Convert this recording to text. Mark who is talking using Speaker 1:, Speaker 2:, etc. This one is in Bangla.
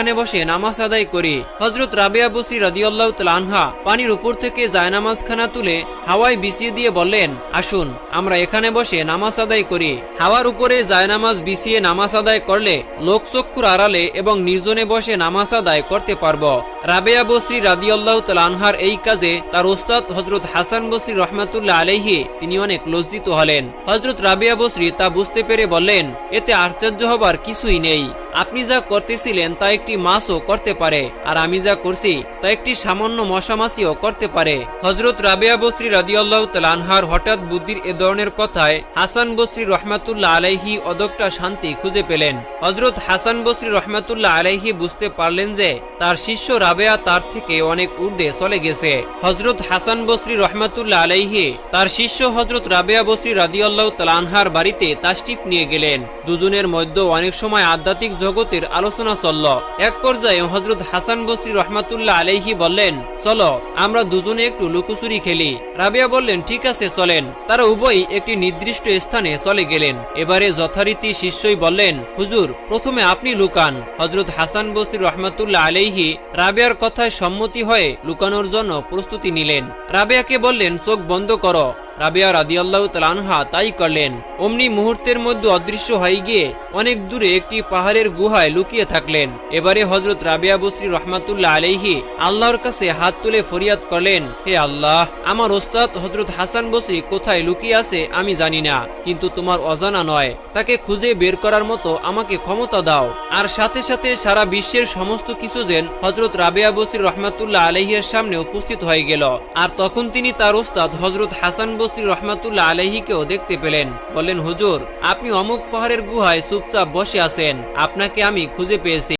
Speaker 1: এখানে বসে নামাজ আদায় করি। হযরত রাবেয়া বসরি রাদিয়াল্লাহু তাআলা আনহা পানির উপর থেকে জায়নামাজখানা তুলে হাওয়ায় বিছিয়ে দিয়ে বললেন, আসুন আমরা এখানে বসে নামাজ আদায় করি। হাওয়ার উপরে জায়নামাজ বিছিয়ে নামাজ আদায় করলে লোকচক্ষুর আড়ালে এবং নির্জনে বসে নামাজ আদায় করতে পারবো। রাবেয়া বসরি রাদিয়াল্লাহু তাআলা আনহার এই কাজে তার ওস্তাদ হযরত হাসান বসরি রাহমাতুল্লাহ আলাইহি তিনি অনেক লজ্জিত হলেন। হযরত রাবেয়া বসরি তা বুঝতে পেরে বললেন, এতে আশ্চর্য হবার কিছুই নেই। আপনি যা করতেছিলেন তা একটি মাছও করতে পারে, আর আমি যা করছি তা একটি সামান্য মশামাছিও করতে পারে। হযরত রাবেয়া বসরি রাদিয়াল্লাহু তাআলা আনহার হঠাৎ বুদ্ধির এ ধরনের কথায় হাসান বসরি রহমাতুল্লাহ আলাইহি অদকটা শান্তি খুঁজে পেলেন। হযরত হাসান বসরি রহমাতুল্লাহ আলাইহি বুঝতে পারলেন যে তার শিষ্য রাবেয়া তার থেকে অনেক ঊর্ধ্বে চলে গেছে। হযরত হাসান বসরি রহমাতুল্লাহ আলাইহি তার শিষ্য হযরত রাবেয়া বসরি রাদিয়াল্লাহু তাআলা আনহার বাড়িতে তাশরিফ নিয়ে গেলেন। দুজনের মধ্যে অনেক সময় আধ্যাত্মিক জগতের আলোচনা চলল। এক পর্যায়ে হযরত হাসান বসরি রহমাতুল্লাহ আলাইহি বললেন, চলো আমরা দুজনে একটু লুকোচুরি খেলি। রাবেয়া বললেন, ঠিক আছে চলেন। তারা উভয়ই একটি নির্দিষ্ট স্থানে চলে গেলেন। এবারে যথারীতি শিষ্যই বললেন, হুজুর প্রথমে আপনি লুকান। হযরত হাসান বসরি রহমাতুল্লাহ আলাইহি রাবেয়ার কথায় সম্মতি হয়ে লুকানোর জন্য প্রস্তুতি নিলেন। রাবেয়াকে বললেন, চোখ বন্ধ করো। রাবেয়া রাদিয়াল্লাহু তাআলা আনহা তাই করলেন। অমনি মুহূর্তের মধ্যে অদৃশ্য হয়ে গিয়ে অনেক দূরে একটি পাহাড়ের গুহায় লুকিয়ে থাকলেন। এবারে হযরত রাবেয়া বসরি রহমাতুল্লাহ আলাইহি আল্লাহর কাছে হাত তুলে ফরিয়াদ করলেন, হে আল্লাহ, আমার ওস্তাদ হযরত হাসান বসরি কোথায় লুকিয়ে আছে আমি জানি না, কিন্তু তোমার অজানা নয়, তাকে খুঁজে বের করার মতো আমাকে ক্ষমতা দাও। আর সাথে সাথে সারা বিশ্বের সমস্ত কিছু যেন হযরত রাবেয়া বসরি রহমাতুল্লাহ আলাইহির সামনে উপস্থিত হয়ে গেল। আর তখন তিনি তার ওস্তাদ হযরত হাসান বসরি রহমাতুল্লাহ আলাইহিকেও দেখতে পেলেন। বললেন, হুজুর আপনি অমুক পাহাড়ের গুহায় চুপচাপ বসে আছেন, আপনাকে আমি খুঁজে পেয়েছি।